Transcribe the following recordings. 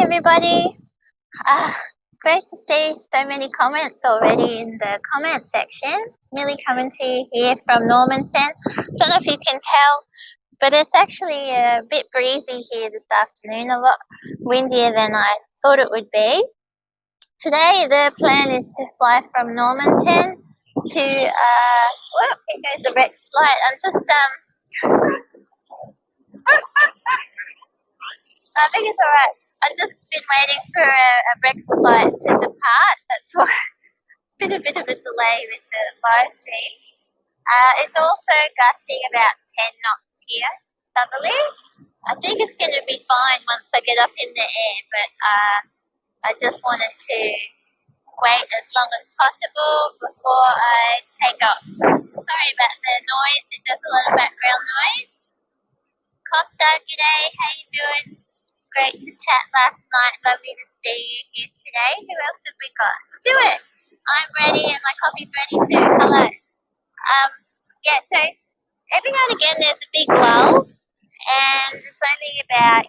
everybody. Great to see so many comments already in the comment section. It's Milly coming to you here from Normanton. Don't know if you can tell, but it's actually a bit breezy here this afternoon, a lot windier than I thought it would be. Today the plan is to fly from Normanton to, well, here goes the Rex flight. I'm just, I think it's alright. I've just been waiting for a Rex flight to depart. That's why it's been a bit of a delay with the live stream. It's also gusting about 10 knots here, southerly. I think it's going to be fine once I get up in the air, but I just wanted to wait as long as possible before I take off. Sorry about the noise. It does a lot of background noise. Costa, g'day. How you doing? Great to chat last night. Lovely to see you here today. Who else have we got? Stuart. I'm ready and my coffee's ready too. Hello. Yeah, so every now and again there's a big lull and it's only about,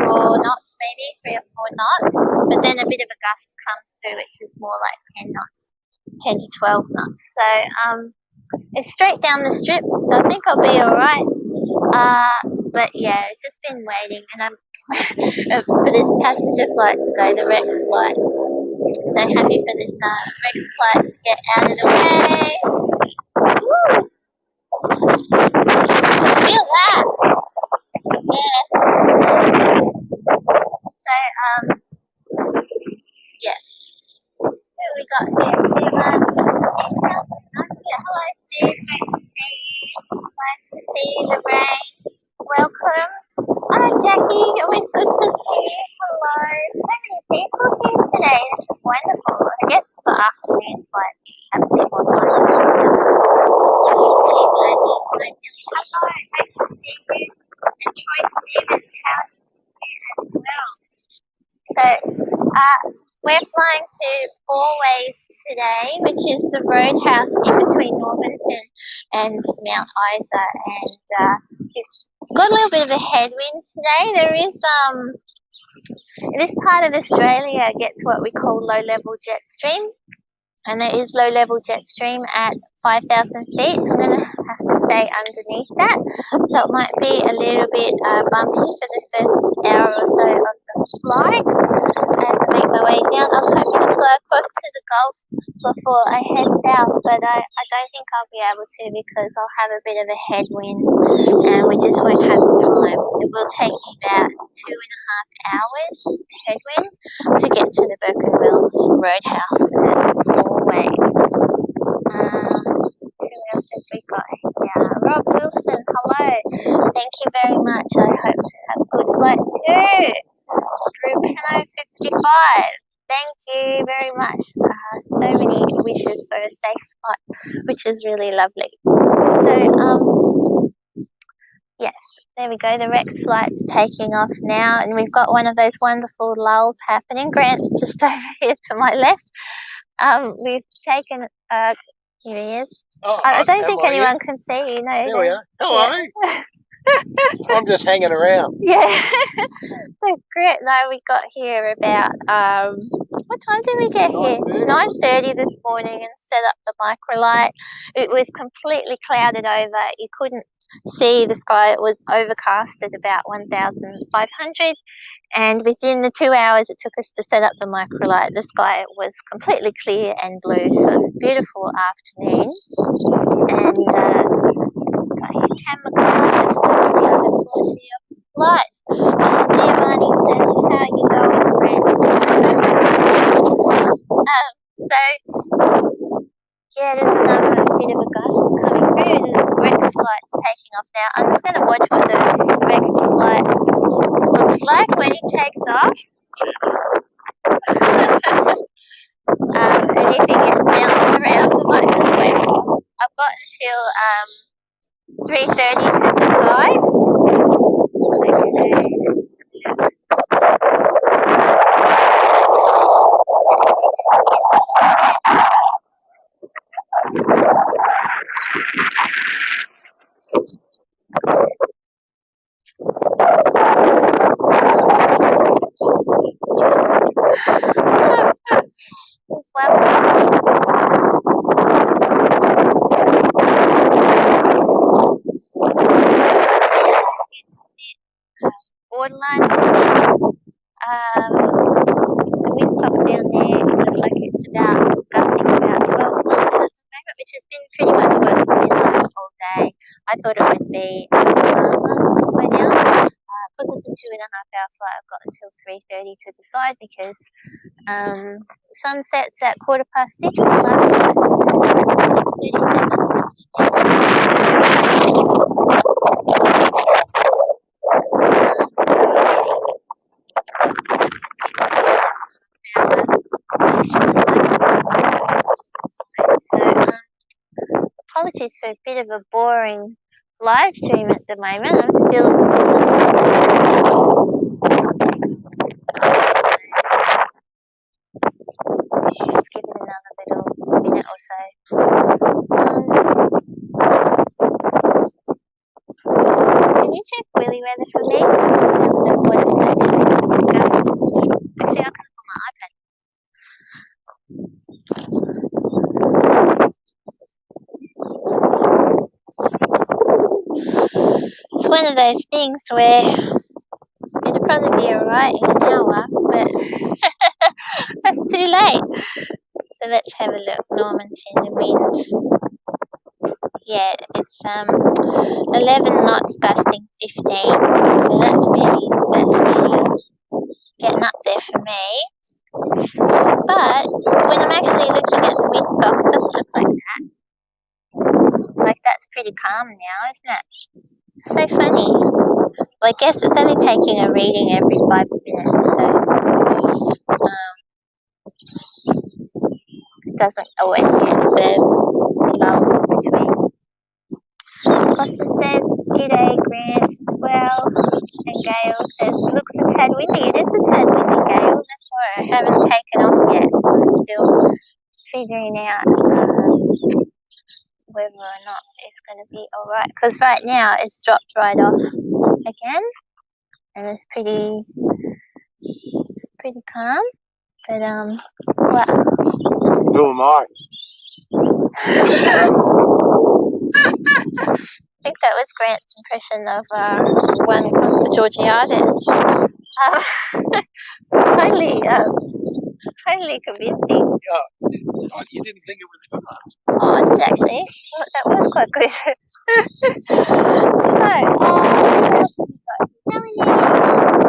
4 knots maybe, 3 or 4 knots, but then a bit of a gust comes through which is more like 10 knots, 10 to 12 knots. So it's straight down the strip, so I think I'll be alright. But yeah, just been waiting and I'm for this passenger flight to go, the Rex flight. So happy for this Rex flight to get out of the way. Woo! Feel that? Yeah. So yeah. Who we got here? Hello Steve, great to see you. Nice to see you, the rain. Welcome. Hi Jackie, always good to see you. Hello. So many people here today. This is wonderful. I guess it's the afternoon flight. You have a bit more time to jump on. Hi Milly. Hello. Great to see you. And Troy Stevens, how are you as well? So we're flying to Fourways today, which is the roadhouse in between Normanton and Mount Isa, and it's got a little bit of a headwind today. There is this part of Australia gets what we call low-level jet stream, and there is low-level jet stream at 5,000 feet, so I'm going to have to stay underneath that. So it might be a little bit bumpy for the first hour or so of the flight as I make my way down. I was hoping to fly across to the Gulf before I head south, but I don't think I'll be able to because I'll have a bit of a headwind and we just won't have the time. It will take me about 2.5 hours with the headwind to get to the Burken Wells Roadhouse at Fourways. Who else have we got here? Rob Wilson, hello. Thank you very much. I hope to have a good flight too. Drew Pino 55. Thank you very much. So many wishes for a safe flight, which is really lovely. So, yes, there we go. The Rex flight's taking off now, and we've got one of those wonderful lulls happening. Grant's just over here to my left. We've taken, here he is. Oh, I don't think anyone can see you. No, there we are. Hello. Yeah. I'm just hanging around. Yeah. So great. No, we got here about what time did we get here? 9:30 this morning and set up the microlight. It was completely clouded over. You couldn't see the sky. It was overcast at about 1,500, and within the 2 hours it took us to set up the microlight, the sky was completely clear and blue. So it's a beautiful afternoon. And Tam McCarthy, I look forward to your flight. Giovanni says, how are you going, friends? So, yeah, there's another bit of a gust coming through. The Rex flight's taking off now. I'm just going to watch what the Rex flight looks like when it takes off. And if it gets bounced around, I might just wait for. I've got until 3:30 to decide. borderline for wind. The windsock down there, it looks like it's gusting about 12 knots at the moment, which has been pretty much what it's been like all day. I thought it would be calmer by now. Because it's a 2.5-hour flight, I've got until 3:30 to decide because sun sets at 6:15 and last night's 6:37, which so really extra time to decide. So apologies for a bit of a boring live stream at the moment. I'm still just give it another little minute or so. Can you check Willy weather for me? Just have a look what it's actually gusting here. Actually, I can look on my iPad. It's one of those things where it'll probably be alright in an hour, but that's too late. So let's have a look. Normanton, the wind. Yeah, it's 11 knots gusting 15. So that's really getting up there for me. But when I'm actually looking at the windsock, it doesn't look like that. Like that's pretty calm now, isn't it? So funny. Well, I guess it's only taking a reading every 5 minutes, so it doesn't always get the lulls in between. Costa says, g'day Grant as well, and Gail says, looks a tad windy. It is a tad windy, Gail, that's why I haven't taken off yet. I'm still figuring out whether or not it's going to be alright, because right now it's dropped right off again, and it's pretty calm, but wow. Who am I? I think that was Grant's impression of one Costa Georgiades. Totally convincing. Yeah. You didn't think it was fast. Oh, I did actually. Oh, that was quite good. So, we've got Melanie,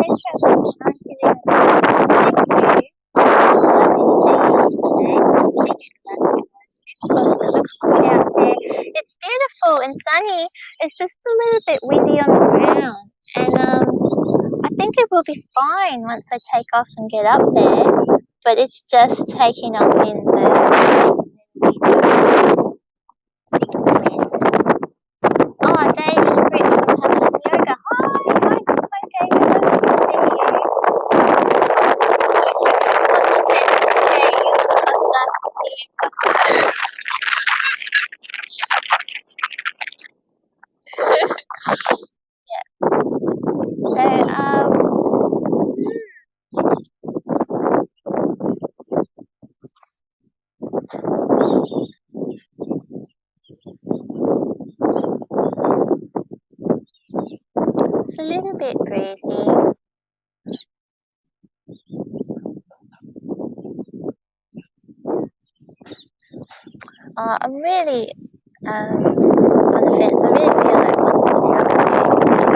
safe travels from 1911. Thank you. Lovely to see you today. It looks good out there. It's beautiful and sunny. It's just a little bit windy on the ground, and I think it will be fine once I take off and get up there. But it's just taking off in the wind. Oh, David and Rick from Hamilton Yoga. Hi, David. Lovely to see you. Costa said, hey, you Costa. Yeah. So, it's a little bit breezy. I'm really on the fence. I really feel like once I get up there,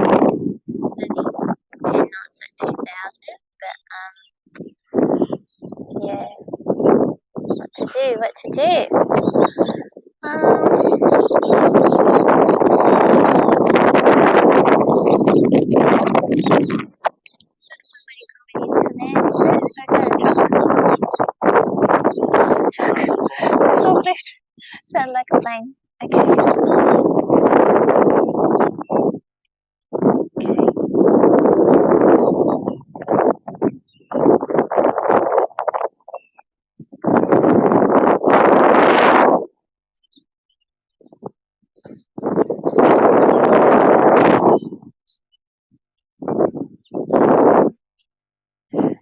it's only 10 knots at 2,000, but yeah, what to do? Somebody coming into land, is it? Or is that a truck? Oh, it's a truck. It's a forklift. Sound like a plane. Okay.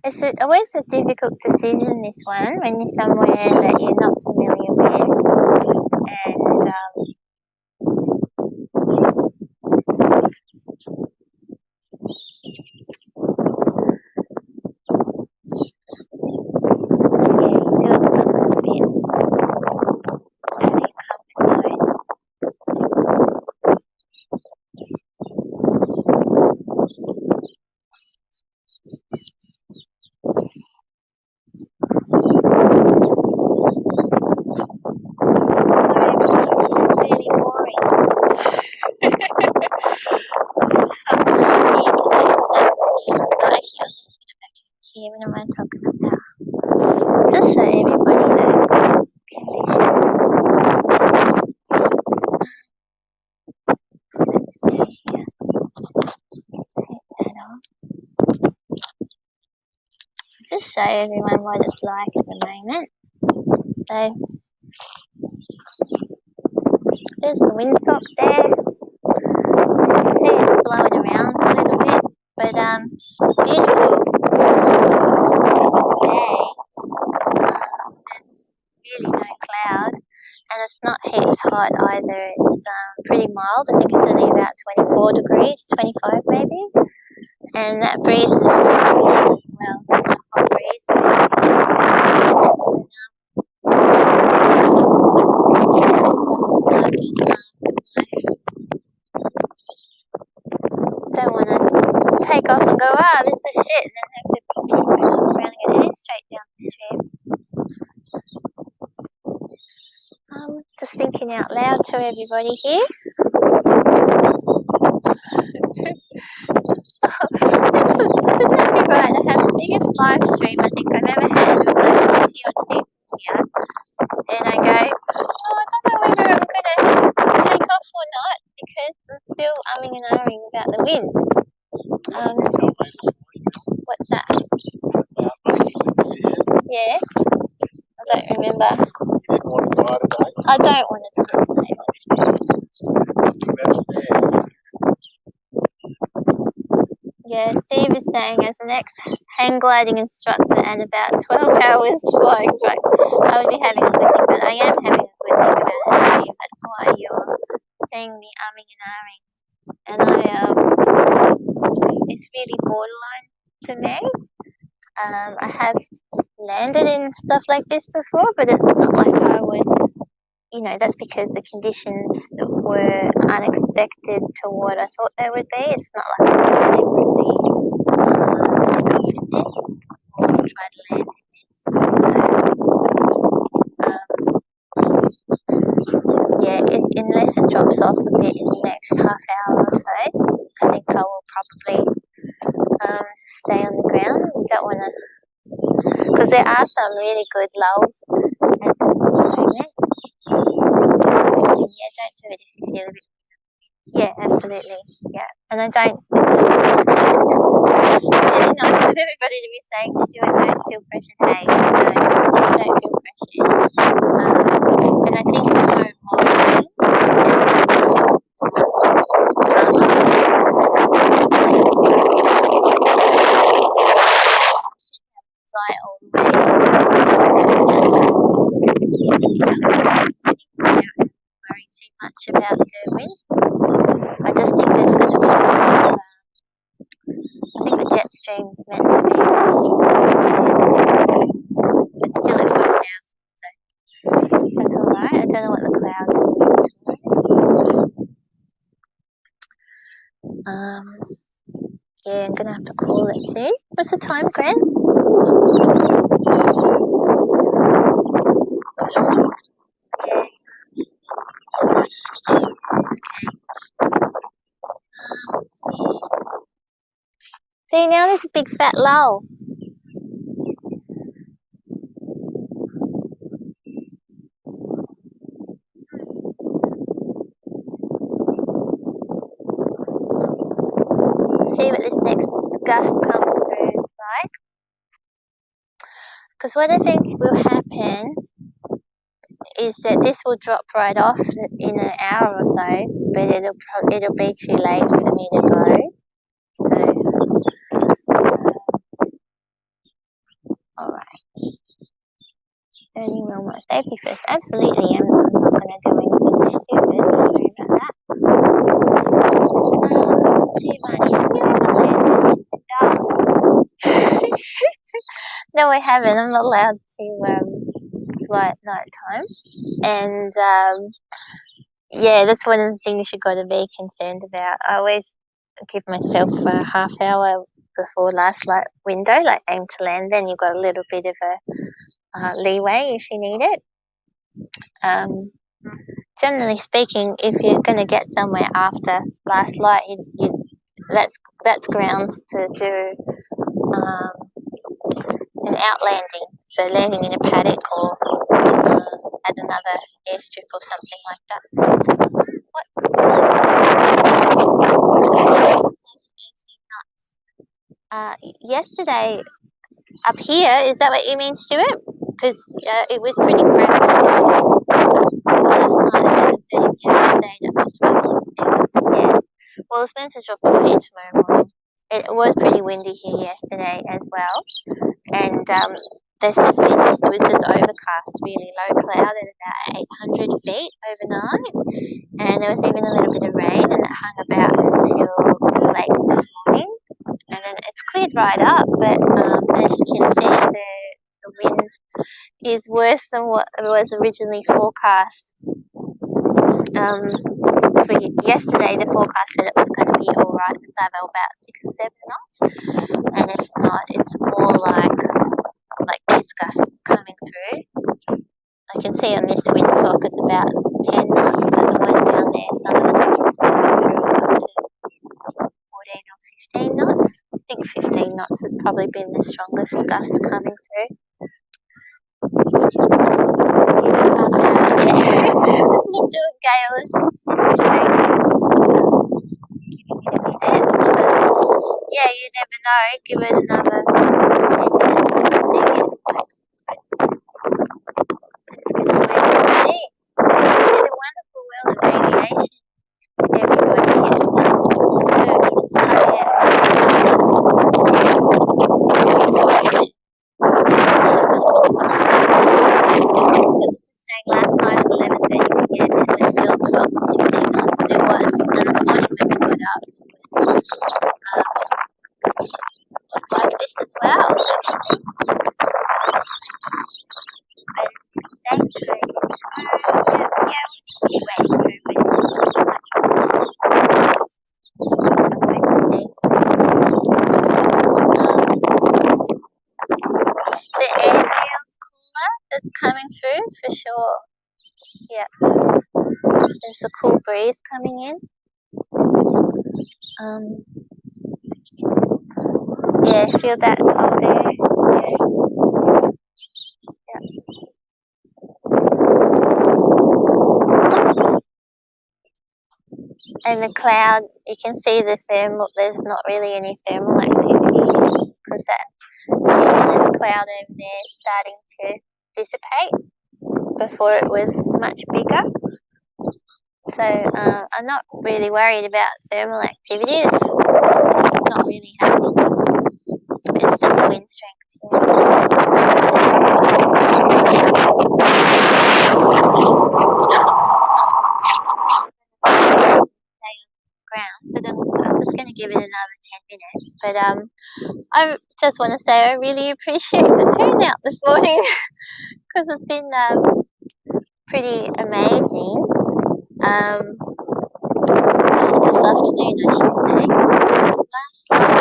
It's always a difficult decision, this one, when you're somewhere that you're not familiar with, and here? What am I talking about? Just show everybody the conditions. Here. Take that off. Just show everyone what it's like at the moment. So there's the windsock there. You can see it's blowing around a little bit, but beautiful day. There's really no cloud, and it's not heaps hot either. It's pretty mild. I think it's only about 24 degrees, 25 maybe. And that breeze is pretty cool as well. It's not a hot breeze, but yeah, those gusts are don't want to take off and go, this is shit, and then have to pop around and get straight down the stream. Just thinking out loud to everybody here. Wouldn't that be right? I have the biggest live stream I think I've ever had with like 20 odd people here. And I go, I don't know whether I'm going to take off or not because I'm still umming and ahhing about the wind. What's that? Yeah? I don't remember. I don't want to do it today, that's true. Yeah, Steve is saying as an ex-hang gliding instructor and about 12 hours flying trucks, I would be having a good think about it. I am having a good think about it, Steve. That's why you're seeing me umming and ahhing. And it's really borderline for me. I have landed in stuff like this before, but it's not like I would, that's because the conditions were unexpected to what I thought they would be. It's not like I would deliberately take off in this or try to land in this. So, unless it drops off a bit in the next half hour or so, I think I will probably stay on the ground. I don't want to, because there are some really good lulls at the moment. Yeah, don't do it if you feel a bit. Yeah, absolutely. Yeah, and I don't feel pressure. It's really nice of everybody to be saying, Stuart, don't feel pressure. Hey, no, I don't feel pressured. And I think tomorrow morning it's going to be calmer. Should have a flight all the way to worry too much about the wind. I just think there's going to be more of I think the jet stream's meant to be a bit stronger upstairs too. But still at 5,000, so that's alright. I don't know what the clouds are tomorrow. Yeah, I'm going to have to call it soon. What's the time, Grant? Yeah. See, now there's a big fat lull. See what this next gust comes through is like. Because what I think will happen is that this will drop right off in an hour or so, but it'll be too late for me to go. So, alright. Earning well my safety first. Absolutely, I'm not going to do anything stupid. Don't worry about that. No, I haven't. I'm not allowed to fly at night time. And yeah, that's one of the things you've got to be concerned about. I always give myself a half hour before last light window, like aim to land. Then you've got a little bit of a leeway if you need it. Generally speaking, if you're going to get somewhere after last light, that's grounds to do an outlanding, so landing in a paddock or at another airstrip or something like that. What's the yesterday up here, is that what you mean, Stuart? Because it was pretty crowded. Last night, 11:30 p.m. stayed up to 12:16. Yeah. Well, it's meant to drop off here tomorrow morning. It was pretty windy here yesterday as well, and it was just overcast, really low cloud at about 800 feet overnight, and there was even a little bit of rain, and it hung about until late this morning, and then it's cleared right up. But as you can see, the wind is worse than what was originally forecast. For yesterday, the forecast said it was going to be alright this level, about 6 or 7 knots, and it's not. It's more like these gusts coming through. I can see on this windsock it's about 10 knots, but the one down there, some of the gusts coming through up to 14 or 15 knots. I think 15 knots has probably been the strongest gust coming through. This is doing gale, I'm just sitting there giving it a minute, because yeah, you never know, give it another 10 minutes or something, it might just gonna wait and see. You see the wonderful world of aviation. Everybody gets This was saying last night at 11:30 p.m. it was still 12 to 16 knots. It was, and this morning when we got up, it was like this as well, actually. But same trade tomorrow. Yeah, we'll just keep waiting for it. Wait and see. The air feels cooler that's coming through for sure. Yeah, there's a cool breeze coming in. Yeah, feel that cold air. Yeah. And the cloud, you can see the thermal. There's not really any thermal activity because that cumulus cloud over there is starting to dissipate before it was much bigger. So I'm not really worried about thermal activity. It's not really happening. It's just the wind strength. But I'm just going to give it another 10 minutes. But I just want to say I really appreciate the turnout this morning because it's been pretty amazing. This afternoon, I should say. Last night,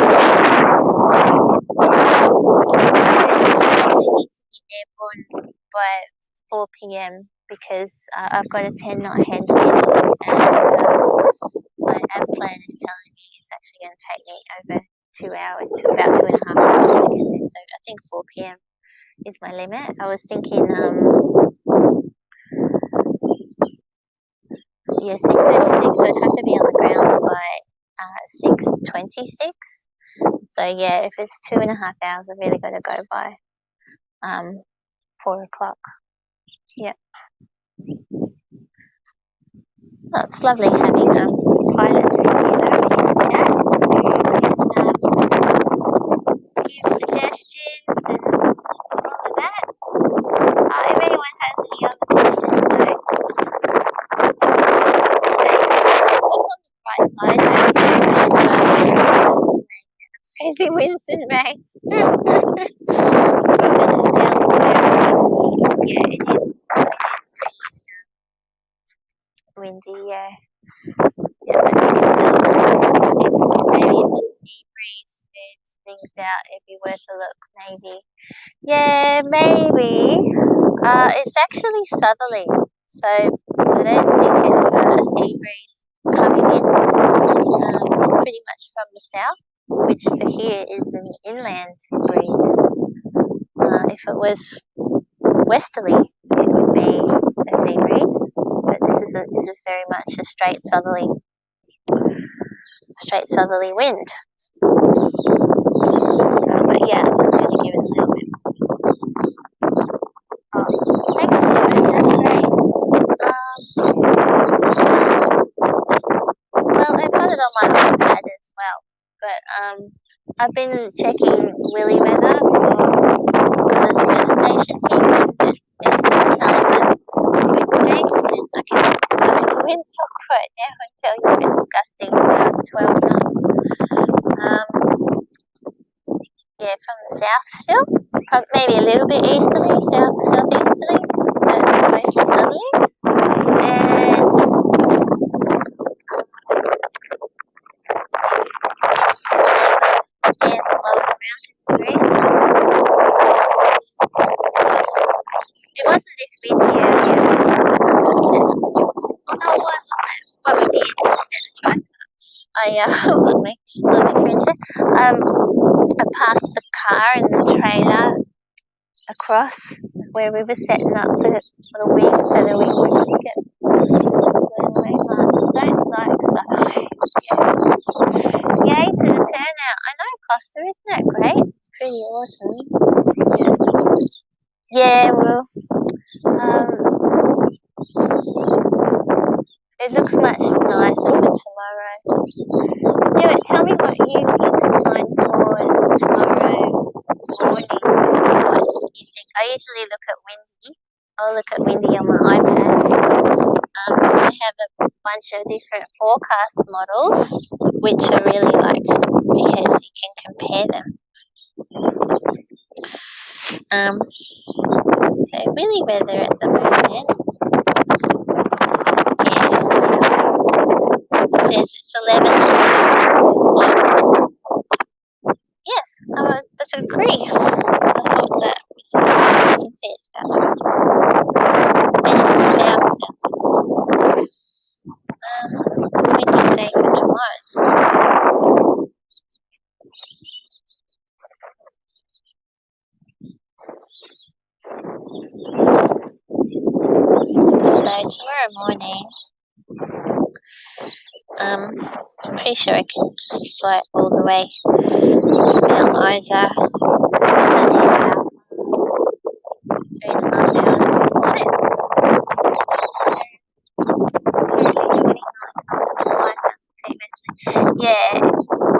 I actually need to be airborne by 4 p.m. because I've got a 10 knot headwind, and my nav plan is telling me it's actually going to take me over 2 hours to about 2.5 hours to get there. So I think 4 p.m. is my limit. I was thinking, yeah, 6:36, so I'd have to be on the ground by 6:26. So yeah, if it's 2.5 hours, I've really got to go by 4 o'clock. Yeah. Oh, it's lovely having pilots together in chat. Give suggestions and all of that. If anyone has any other questions, though, look on the bright side over here. Crazy winds and rain. Yeah, it is pretty windy, yeah. Yeah, I think it's maybe if the sea breeze smooths things out, it'd be worth a look, maybe. Yeah, maybe. It's actually southerly, so I don't think it's a sea breeze coming in. It's pretty much from the south, which for here is an inland breeze. If it was westerly, it would be a sea breeze, but this is very much a straight southerly wind. But yeah, I'm just going to give it a little bit. Oh, thanks, Stuart. That's great. Well, I put it on my iPad as well, but I've been checking Willy weather because there's a weather station here, and it's just telling me wind strength, and I can the wind sock right now and tell you it's gusting about 12 knots. Yeah, from the south still, maybe a little bit easterly, southeasterly, but mostly southerly. And air's blowing around in the breeze. It wasn't this windy earlier. Oh no, it was, wasn't it? What we did to set the tripod. Let me finish it. I parked the car and the trailer across where we were setting up the wing so that we wouldn't get blown away. Don't like so. Yay to the turnout. I know Costa, isn't that great? It's pretty awesome. Yeah, well, it looks much nicer for tomorrow. Stuart, tell me what you've got in mind for tomorrow morning. What you think? I usually look at Windy. I'll look at Windy on my iPad. I have a bunch of different forecast models, which are really like because you can compare them. So really weather at the moment. Yeah. It says it's 11. Yes, that's agree. So I thought that was, you can see it's about 12 knots. And it's south-southeast. It's windy day for tomorrow. So tomorrow morning, I'm pretty sure I can just fly all the way to Mount Isa. It's only about 3.5 hours on it. Yeah,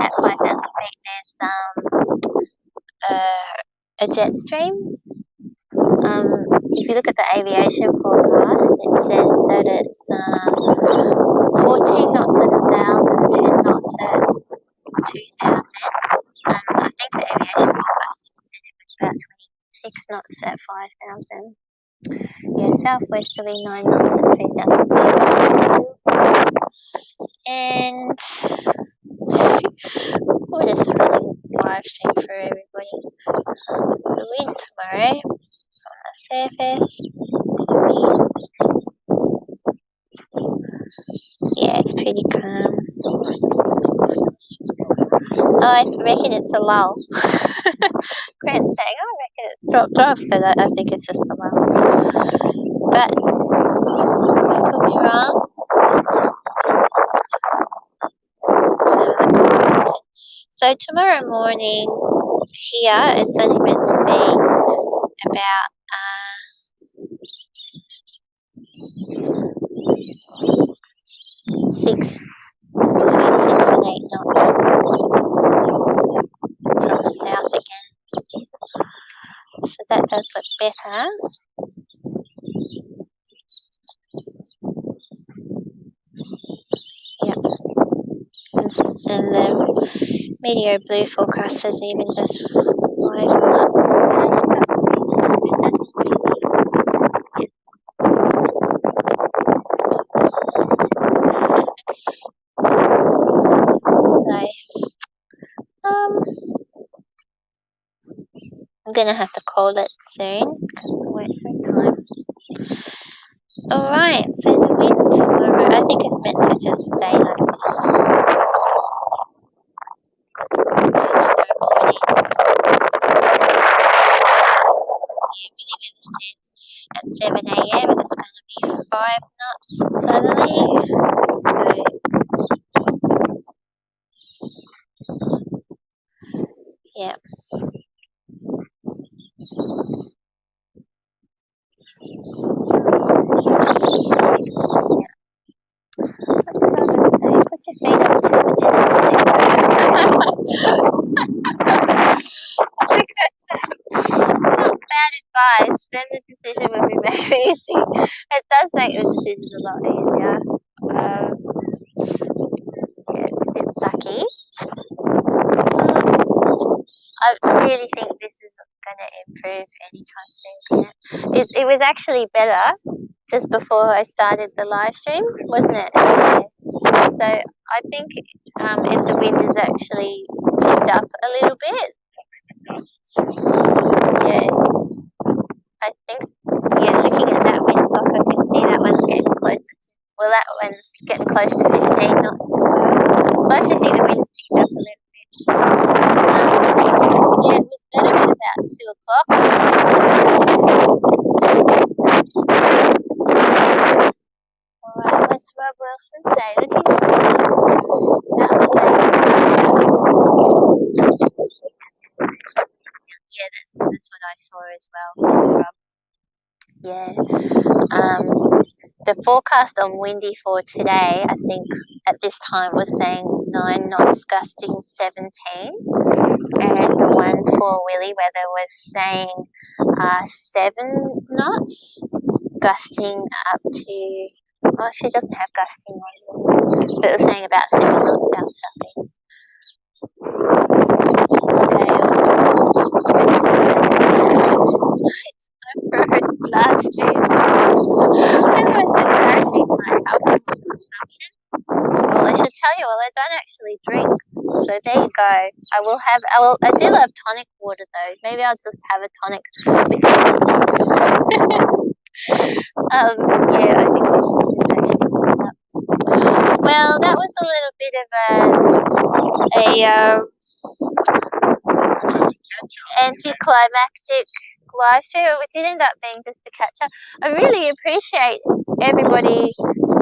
at 5,000 feet there's a jet stream. If you look at the aviation forecast, it says that it's 14 knots at 1,000, 10 knots at 2,000. I think the aviation forecast even said it was about 26 knots at 5,000. Yeah, southwesterly 9 knots at 3,500. And we'll just really live stream for everybody. The wind tomorrow on the surface. Yeah, it's pretty calm. Oh, I reckon it's a lull. Grant's saying, I reckon it's dropped off, but I think it's just a lull. But I could be wrong. So tomorrow morning here, it's only meant to be about between 6 and 8 knots from the south again. So that does look better. Yep. And the Meteor Blue forecast says even just 5 knots. I'm gonna have to call it soon because we're out of time. Alright, so the wind tomorrow, I think it's meant to just stay like this. So tomorrow morning. 5 knots southerly. So yeah. What's Robin say? Put your feet up and put your I think that's not bad advice. Then the decision will be very easy. It does make the decision a lot easier. Yeah, it's a bit sucky. I really think this is going to improve anytime soon. It was actually better just before I started the live stream, wasn't it? Yeah. So I think the wind has actually picked up a little bit. Yeah, I think, yeah, looking at that windsock, I can see that one's getting closer to, well, that one's getting close to 15 knots as well. So I actually think the wind's picked up a little bit. Yeah, it was better at about 2 o'clock. Alright, what's Rob Wilson say? Looking forward to about the yeah, that's what I saw as well. Thanks, Rob. Yeah. The forecast on windy for today, I think at this time was saying 9 knots, gusting 17, and the one for Willy weather was saying 7 knots, gusting up to. Well, she doesn't have gusting on, but it was saying about 7 knots south southeast. For large juice. Everyone's encouraging my alcohol consumption. Well, I should tell you, well, I don't actually drink. So there you go. I do love tonic water though. Maybe I'll just have a tonic with yeah, I think this one is actually picked up. Well, that was a little bit of a anticlimactic live stream. It did end up being just a catch up. I really appreciate everybody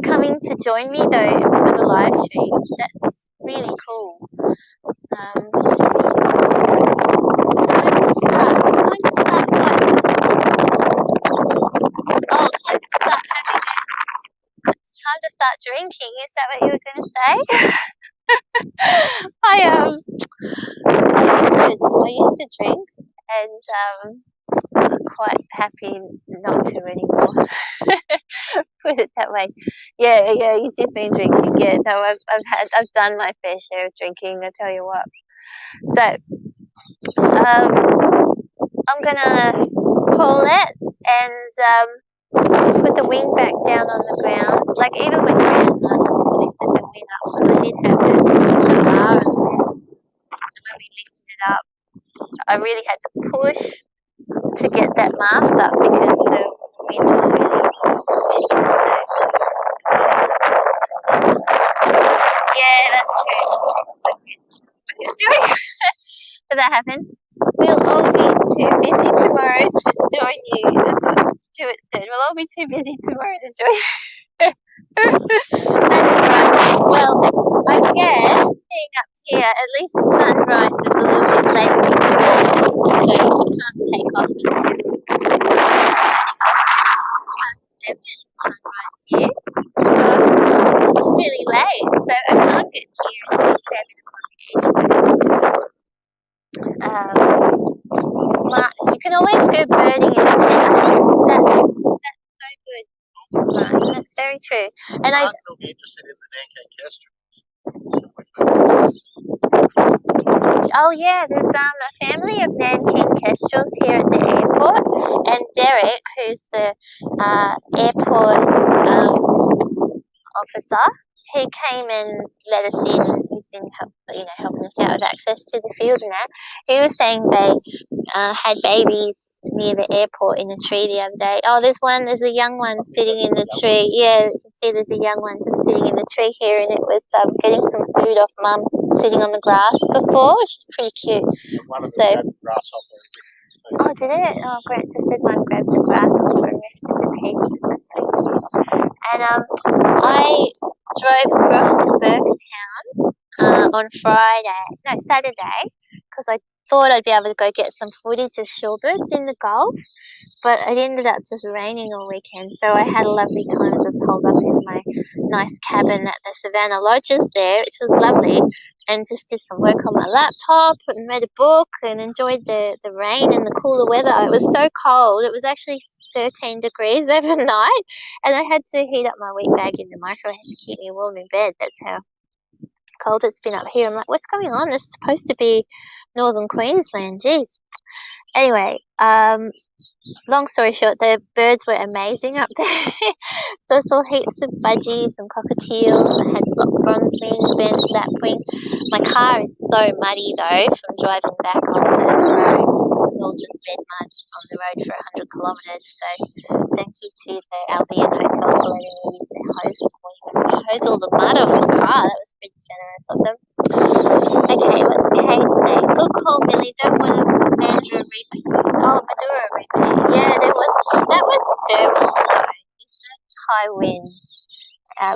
coming to join me though for the live stream. That's really cool. Time to start. Time to start what? Oh, time to start having a. It's time to start drinking. Is that what you were going to say? I used to drink, and I'm quite happy not to anymore. Put it that way. Yeah, you did mean drinking. Yeah, no, I've done my fair share of drinking. I tell you what. So, I'm gonna pull it and put the wing back down on the ground. Like even when I lifted the wing up, because I did have the bar on the ground, and when we lifted it up, I really had to push to get that mast up because the wind was really pushing it. Yeah, that's true. But that happened. We'll all be too busy tomorrow to join you. That's what Stuart said. We'll all be too busy tomorrow to join you. That's right. Well, I guess being up here, at least sunrise is a little bit later in the day, so I can't take off until past 7 sunrise here. It's really late, so I can't get here until 7 o'clock you can always go birding instead. I think that's so good. That's very true. And I will be interested in the Nanking kestrel. Oh yeah, there's a family of Nanking kestrels here at the airport, and Derek, who's the airport officer, he came and let us in, and he's been helping us out with access to the field and that. He was saying they had babies near the airport in a tree the other day. Oh, there's a young one sitting in the tree. Yeah, you can see there's a young one just sitting in the tree here, and it was getting some food off mum sitting on the grass before, which is pretty cute. One of so, the grasshoppers. Oh, did it? Oh, Grant just said mine grabbed the grass and ripped it to pieces. That's pretty cute. And I drove across to Burgertown on Saturday, because I thought I'd be able to go get some footage of shorebirds in the Gulf, but it ended up just raining all weekend, so I had a lovely time just holed up in my nice cabin at the Savannah Lodges there, which was lovely, and just did some work on my laptop and read a book and enjoyed the rain and the cooler weather. It was so cold. It was actually 13 degrees overnight, and I had to heat up my wheat bag in the microwave to keep me warm in bed. That's how cold it's been up here. I'm like, what's going on? This is supposed to be northern Queensland. Jeez. Anyway, long story short, the birds were amazing up there. So I saw heaps of budgies and cockatiels. I had bronzewing, banded lapwing. My car is so muddy though from driving back on the road. It was all just bed mud on the road for 100 kilometres. So thank you to the Albion Hotel for letting me use their hose for me. Hose all the mud off the car. That was pretty generous of them. Okay, what's Kate say? Good call, Milly. Don't want to Mandra repeat. Oh, Madura repeat. Yeah, that was thermal zone. It's high wind.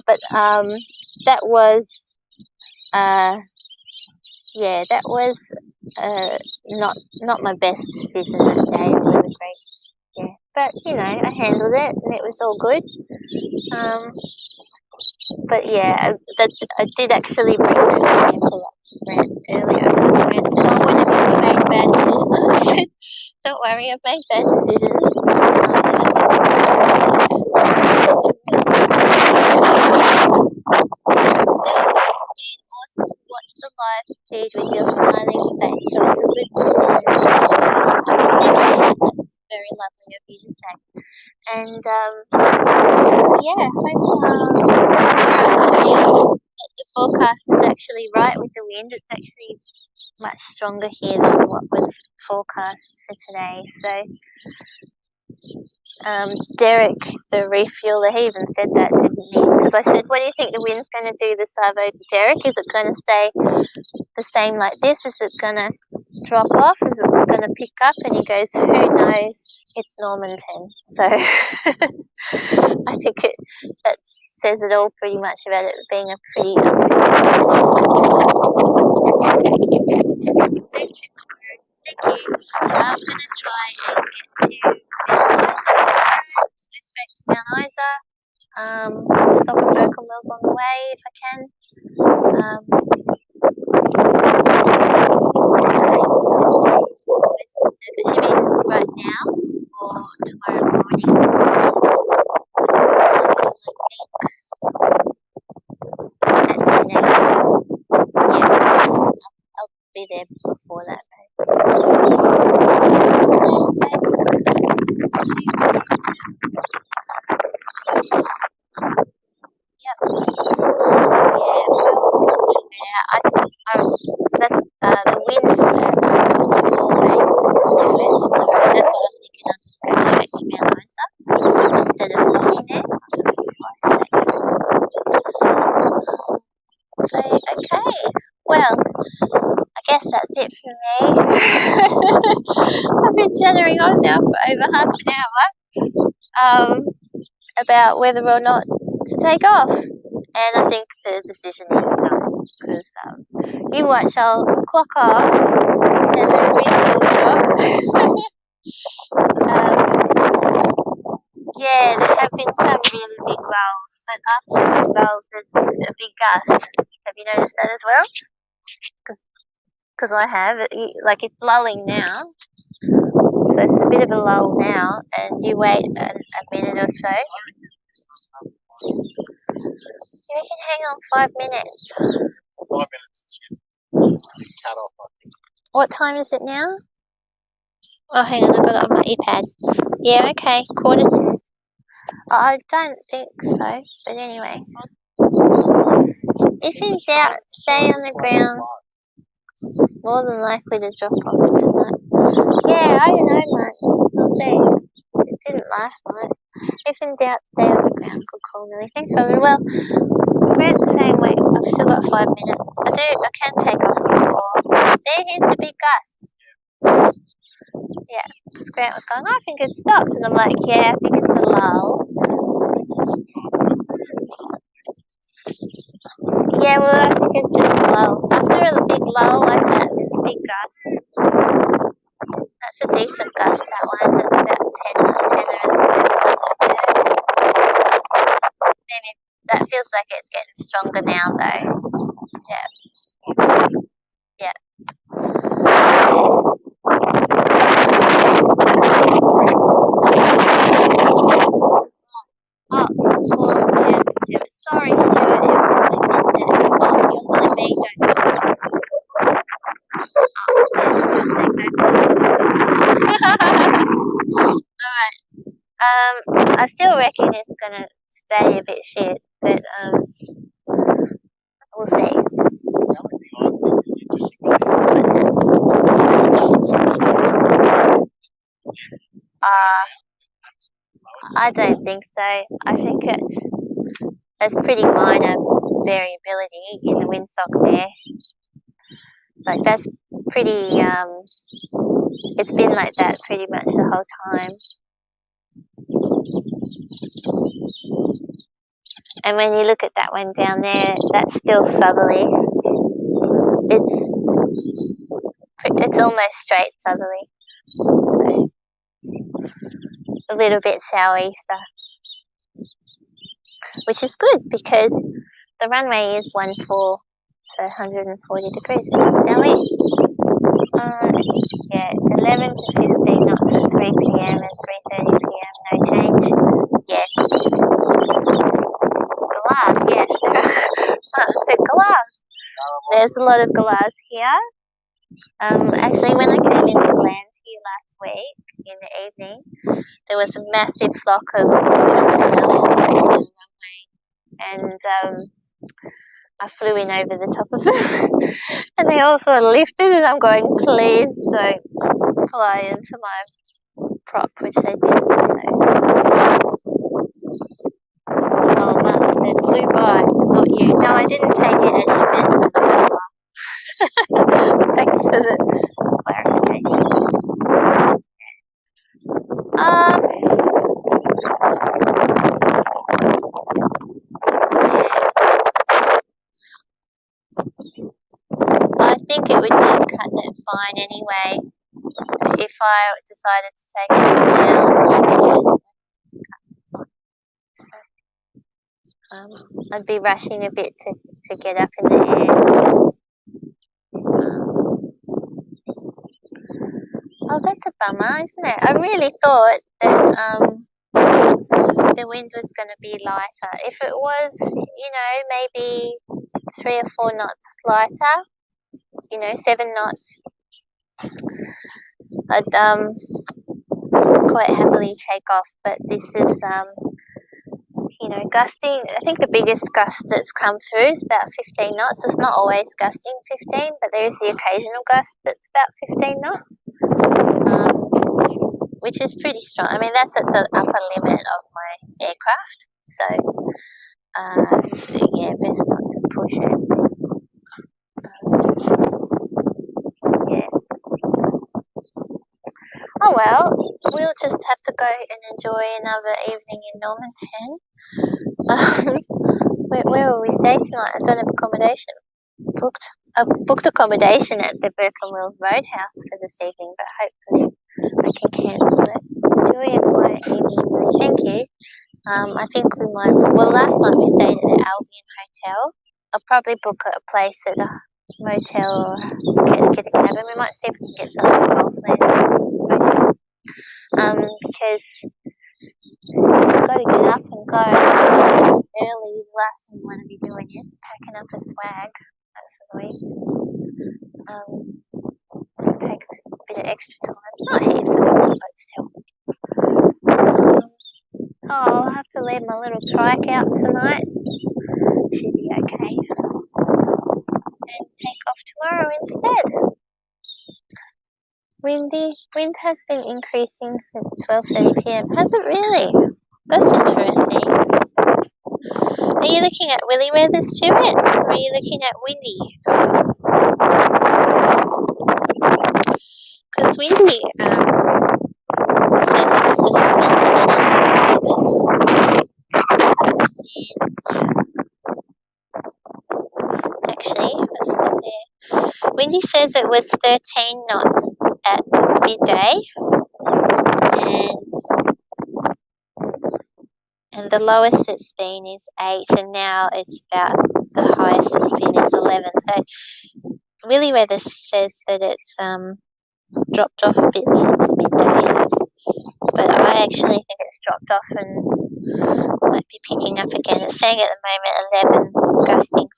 But that was that was not my best decision that day. It was a great, but I handled it and it was all good. But yeah, I did actually bring that example up to Grant earlier, because Grant said, "Oh, when have you made bad decisions?" And I said, "Don't worry, I've made bad decisions." Awesome to watch the live feed with your smiling face. So it's a good decision. That's very lovely of you to say. And hope tomorrow morning the forecast is actually right with the wind. It's actually much stronger here than what was forecast for today. So Derek, the refueler, he even said that, didn't he? Because I said, what do you think the wind's going to do this Savo, Derek? Is it going to stay the same like this? Is it going to drop off? Is it going to pick up? And he goes, who knows? It's Normanton. So I think that says it all pretty much about it being a pretty Thank you. I'm going to try and get to Mount Isa tomorrow. Just go straight to Mount Isa. Stop at Berkeley Mills on the way if I can. Should be right now or tomorrow morning? Because I think at 10 a.m. Yeah, I'll be there before that. Yep. Yeah, we'll figure it out. That's the winds and always steward tomorrow. That's what I was thinking. I'll just go straight to Mount Isa instead of stopping there. I'll just fly straight through. So, okay. Well, I guess that's it for me. I've been chattering on now for over half an hour about whether or not to take off. And I think the decision is done, because you watch, I'll clock off and the wind will drop. Yeah, there have been some really big lulls, but after the big lulls there's a big gust. Have you noticed that as well? Because I have. It's lulling now. So it's a bit of a lull now, and you wait a minute or so. You can hang on 5 minutes. 5 minutes is cut off, I think. What time is it now? Oh, hang on, I got it on my iPad. Yeah, okay, 1:45. I don't think so, but anyway. If in doubt, stay on the ground. More than likely to drop off tonight. Yeah, I don't know, man. We'll see. It didn't last night. If in doubt, stay on the ground. Good call, Milly. Thanks, Robin. Well, we're the same way. I've still got 5 minutes. I can take off before. See, here's the big gust. Yeah, because Grant was going, I think it stopped. And I'm like, yeah, I think it's a lull. Yeah, well, I think it's just a lull. After a big lull like that, there's a big gust. That's a decent gust, that one. That's about 10 or 11 knots there. Maybe that feels like it's getting stronger now, though. Yeah. Yeah. Oh, well, yeah, Stuart. Sorry, Stuart. It really missed it. Oh, you're telling me don't. Oh, yeah, Stuart saying don't. Alright. I still reckon it's gonna stay a bit shit, but we'll see. That would be odd. What's that? I don't think so. I think it's pretty minor variability in the windsock there. Like that's pretty. It's been like that pretty much the whole time. And when you look at that one down there, that's still southerly. It's almost straight southerly. So a little bit southeaster, which is good because the runway is 14, so 140 degrees, which is southeast. Yeah, 11 to 15 knots at 3 p.m. and 3:30 p.m. No change. Yeah. Glass, yes. So glass. There's a lot of glass here. Actually, when I came into land here last week in the evening, there was a massive flock of little corellians on the runway, and I flew in over the top of them, and they all sort of lifted, and I'm going, please don't fly into my prop, which they didn't. So, oh, Martin said flew by, not you. No, I didn't take it as you meant. Thanks for the clarification. I think it would be cutting it fine anyway. If I decided to take it down, I'd be rushing a bit to get up in the air. Oh, that's a bummer, isn't it? I really thought that the wind was going to be lighter. If it was, maybe 3 or 4 knots lighter, 7 knots, I'd quite happily take off. But this is, gusting. I think the biggest gust that's come through is about 15 knots. It's not always gusting 15, but there is the occasional gust that's about 15 knots. Which is pretty strong. I mean, that's at the upper limit of my aircraft. So, yeah, best not to push it. Yeah. Oh well, we'll just have to go and enjoy another evening in Normanton. Where will we stay tonight? I don't have accommodation booked. I booked accommodation at the Burke and Wills Roadhouse for this evening, but hopefully I can cancel it. Enjoy a quiet evening. Thank you. I think we might. Well, last night we stayed at the Albion Hotel. I'll probably book a place at a motel or get a cabin. We might see if we can get something at Golfland Hotel. Because you've got to get up and go early. The last thing you want to be doing is packing up a swag. That's annoying. It takes a bit of extra time. Not heaps of time, but still. I'll have to leave my little trike out tonight. Should be okay. And take off tomorrow instead. Wind has been increasing since 12:30 p.m. Has it really? That's interesting. Are you looking at Willy Weather, Stuart? Or are you looking at windy? Because it's windy. It says it's just actually, let's look there. Windy says it was 13 knots at midday, and the lowest it's been is 8, and now it's about the highest it's been is 11. So really weather says that it's dropped off a bit since midday, but I actually think it's dropped off and might be picking up again. It's saying at the moment 11, gusting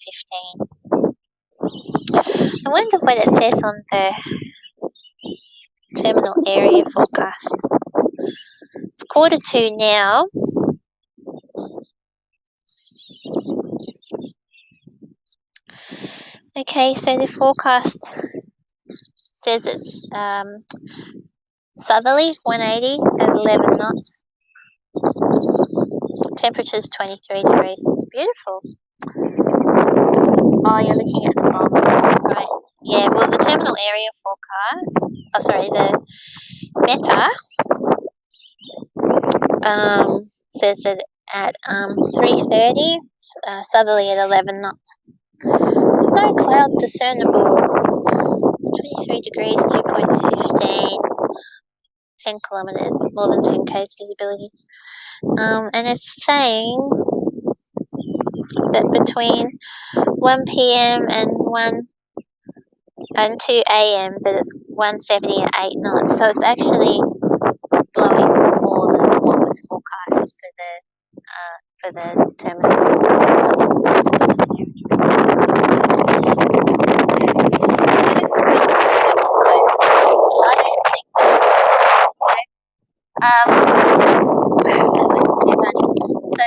15. I wonder what it says on the terminal area forecast. It's 1:45 now. Okay, so the forecast says it's southerly 180 at 11 knots. Temperature's 23 degrees. It's beautiful. Oh, you're looking at the wrong, right? Yeah, well, the terminal area forecast, the META, says that at 3:30, southerly at 11 knots. No cloud discernible. 23 degrees, dew points 15, 10 kilometers, more than 10 k's visibility. And it's saying that between 1 p.m. and 2 a.m. that it's 170 at 8 knots. So it's actually blowing more than what was forecast for the terminal. That was too funny. So,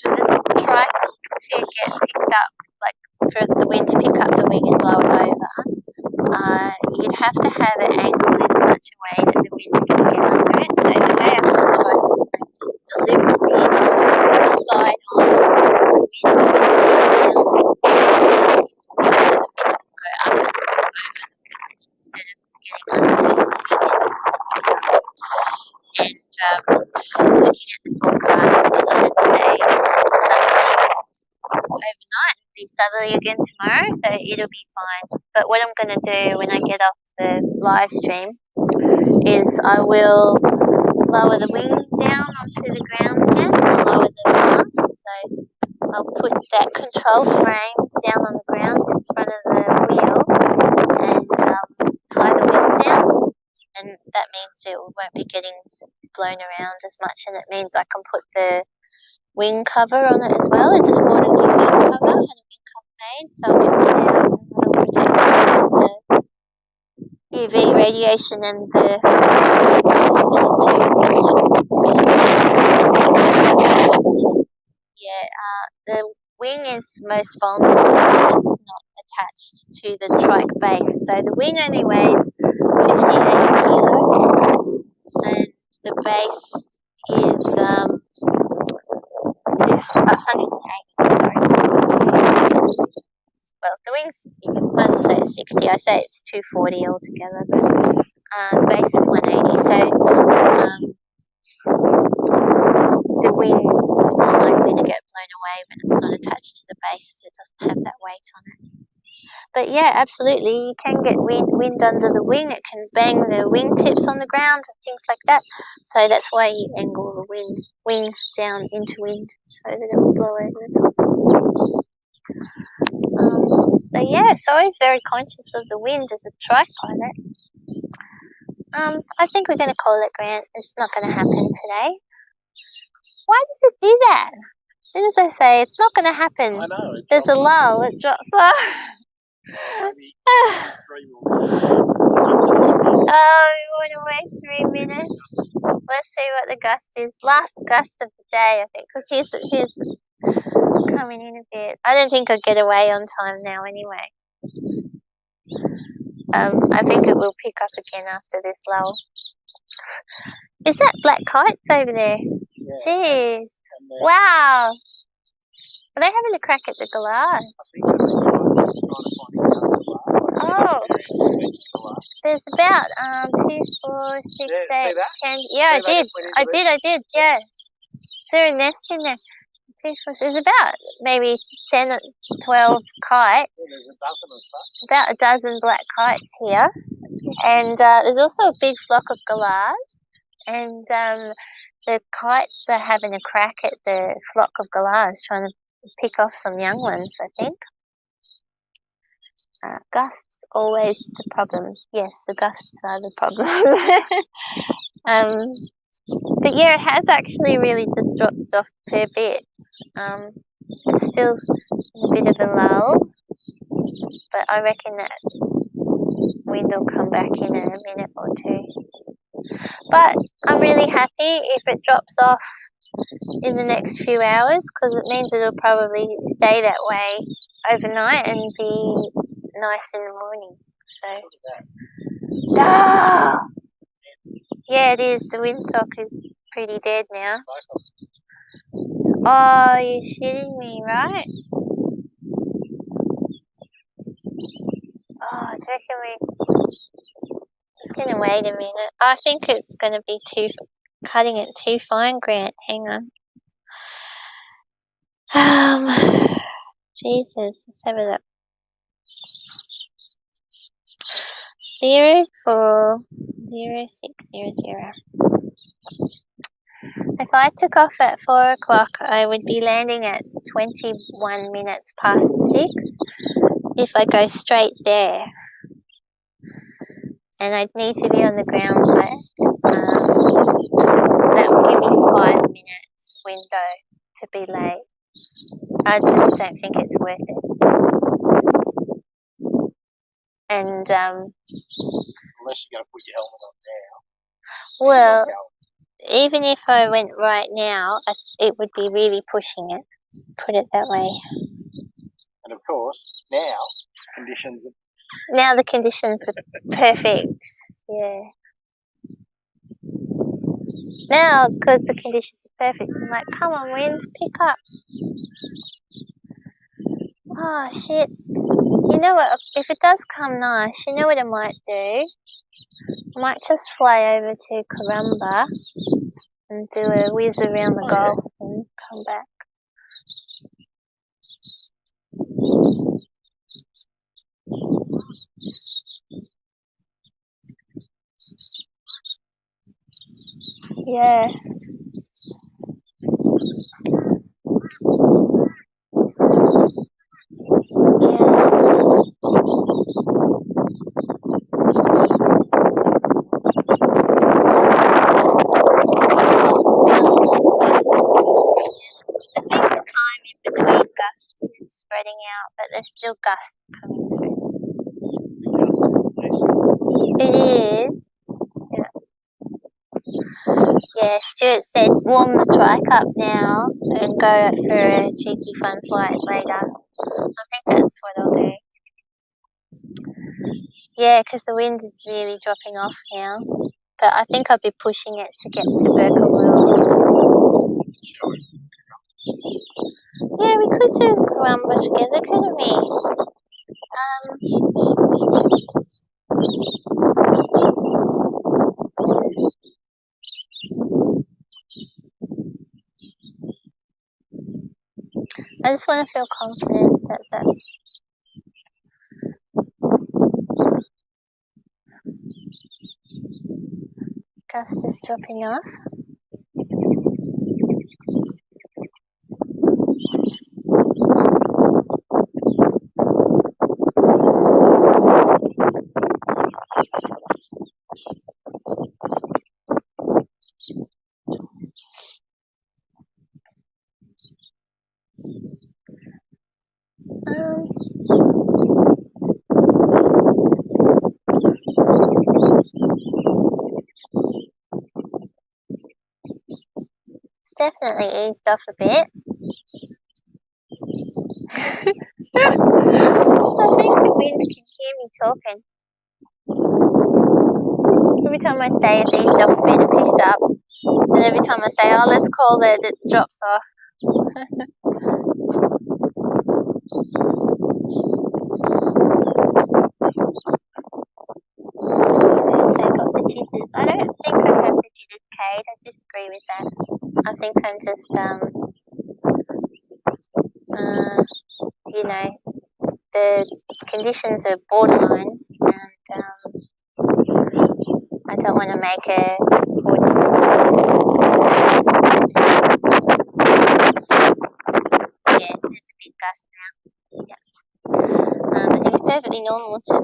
for the trike to get picked up, like for the wind to pick up the wing and blow it over, you'd have to have it angled in such a way that the wind can get under it. So the way I've tried to practice deliberately side on to wind with the wind down, into wind, so the wind will go up and over instead of getting underneath the wing and looking at the forecast, it should stay southerly overnight and be southerly again tomorrow, so it'll be fine. But what I'm going to do when I get off the live stream is I will lower the wing down onto the ground again. I'll lower the mast, so I'll put that control frame down on the ground in front of the wheel and tie the wing down, and that means it won't be getting blown around as much, and it means I can put the wing cover on it as well. I just bought a new wing cover, had a wing cover made, so I'll get that out and that'll protect the UV radiation and the the wing is most vulnerable when it's not attached to the trike base. So the wing only weighs 58 kilos and the base is 180. Well, the wings, you might as well say it's 60. I say it's 240 altogether, but the base is 180. So the wing is more likely to get blown away when it's not attached to the base if it doesn't have that weight on it. But yeah, absolutely, you can get wind under the wing. It can bang the wing tips on the ground and things like that. So that's why you angle the wing down into wind so that it will blow over the top. So yeah, it's always very conscious of the wind as a trike pilot. I think we're going to call it, Grant. It's not going to happen today. Why does it do that? As soon as I say it's not going to happen, I know, there's a lull, it drops off. Maybe 3 more minutes. Oh, we want to wait 3 minutes. Let's see what the gust is. Last gust of the day, I think, because here's coming in a bit. I don't think I'll get away on time now anyway. I think it will pick up again after this lull. Is that black kites over there? Yeah. Jeez. Wow. Are they having a crack at the glass? I think they're trying to find out. Oh. There's about 2, 4, 6, Yeah, 8, see that? 10. Yeah, See, they just went into I did. Yeah. Is there a nest in there? 2, 4, there's about maybe 10 or 12 kites. Yeah, there's a dozen or so. About a dozen black kites here, and there's also a big flock of galahs, and the kites are having a crack at the flock of galahs, trying to pick off some young ones, I think. Gusts always the problem. Yes, the gusts are the problem. But yeah, it has actually really just dropped off a fair bit. It's still a bit of a lull, but I reckon that wind will come back in a minute or two. But I'm really happy if it drops off in the next few hours, because it means it'll probably stay that way overnight and be nice in the morning. So, ah! Yeah, it is. The windsock is pretty dead now. Oh, you're shitting me, right? Oh, do you reckon we just gonna wait a minute? I think it's gonna be cutting it too fine, Grant. Hang on. Jesus, let's have a look. 040600. If I took off at 4 o'clock, I would be landing at 21 minutes past 6 if I go straight there. And I'd need to be on the ground by, that would give me 5 minutes window to be late. I just don't think it's worth it. And, Unless you're going to put your helmet on now. well, even if I went right now, it would be really pushing it. Put it that way. And of course, now conditions are... Now the conditions are perfect. Yeah. Now, because the conditions are perfect, I'm like, come on, wind, pick up. Oh, shit. You know what? If it does come nice, you know what I might do? I might just fly over to Karumba and do a whiz around the Gulf and come back. Yeah. Between gusts is spreading out, but there's still gusts coming through. It is. Yeah. Yeah, Stuart said warm the trike up now and go for a cheeky fun flight later. I think that's what I'll do. Yeah, because the wind is really dropping off now. But I think I'll be pushing it to get to Burka Worlds. Yeah, we could do Karumba together, couldn't we? I just want to feel confident that the gust is dropping off. It's definitely eased off a bit. I think the wind can hear me talking. Every time I say it's eased off a bit, it picks up. And every time I say, oh, let's call it, it drops off. Massachusetts. I don't think I have to do this, Kate. I disagree with that. I think I'm just, you know, the conditions are borderline, and I don't want to make a poor decision. Yeah, there's a big gust now. Yeah. I think it's perfectly normal to be.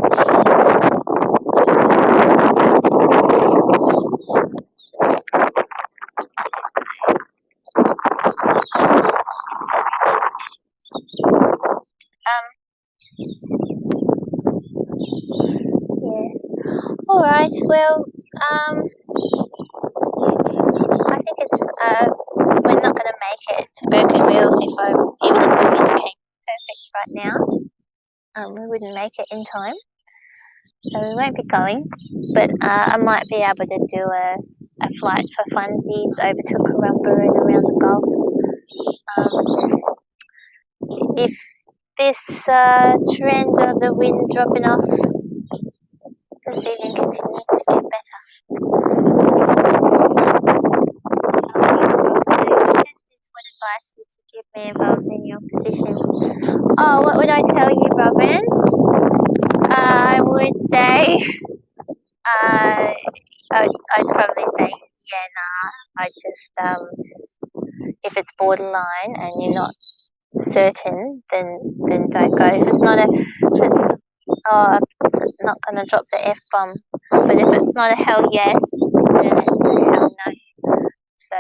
Yeah. All right. Well, I think it's we're not going to make it to Broken Wheels even if the wind came perfect right now. We wouldn't make it in time, so we won't be going. But I might be able to do a flight for funsies over to Corumba and around the Gulf. If this trend of the wind dropping off this evening continues to get better. What advice would you give me if I was in your position? Oh, what would I tell you, Robin? I would say, I'd probably say, yeah, nah. I just, if it's borderline and you're not certain, then don't go. If it's not gonna drop the F bomb. But if it's not a hell yes, then it's a hell no. So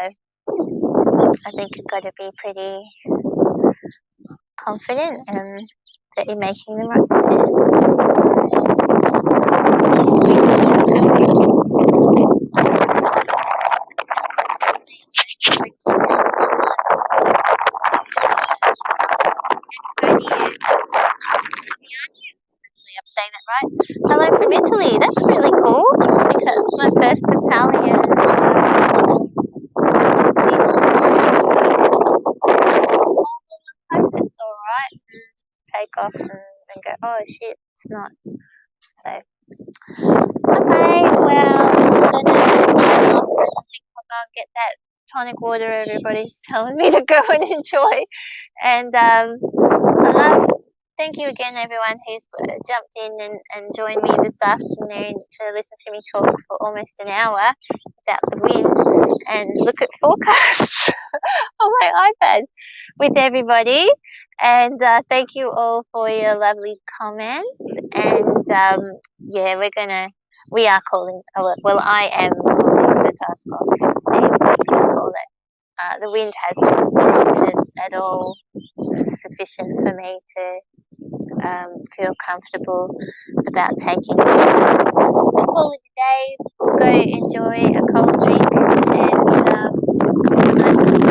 I think you've got to be pretty confident that you're making the right decision. I'm saying that right. Hello from Italy. That's really cool because it's my first Italian. I hope it's alright and take off and go, oh shit, it's not. So, okay, well, I'm gonna sign off and I think I'll go and get that tonic water everybody's telling me to go and enjoy. And thank you again, everyone who's jumped in and joined me this afternoon to listen to me talk for almost an hour about the wind and look at forecasts on my iPad with everybody. And thank you all for your lovely comments. And yeah, we are calling, well, I am calling the task off. Steve, call it. The wind hasn't dropped at all sufficient for me to feel comfortable about taking it. We'll call it a day. We'll go enjoy a cold drink and a nice little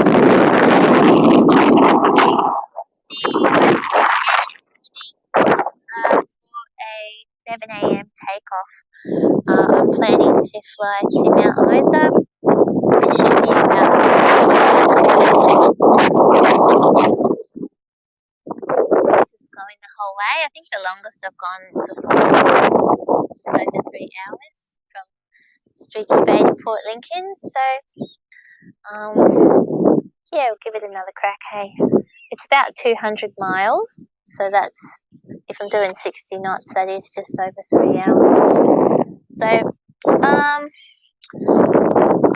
see most of you again for a 7 a.m. takeoff. I'm planning to fly to Mount Isa. It should be about just going the whole way. I think the longest I've gone before is just over 3 hours from Streaky Bay to Port Lincoln. So, yeah, we'll give it another crack, hey. It's about 200 miles. So that's, if I'm doing 60 knots, that is just over 3 hours. So,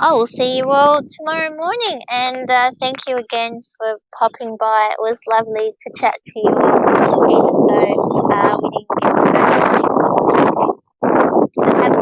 I will see you all tomorrow morning, and thank you again for popping by. It was lovely to chat to you all, even though we didn't get to go flying this afternoon. So have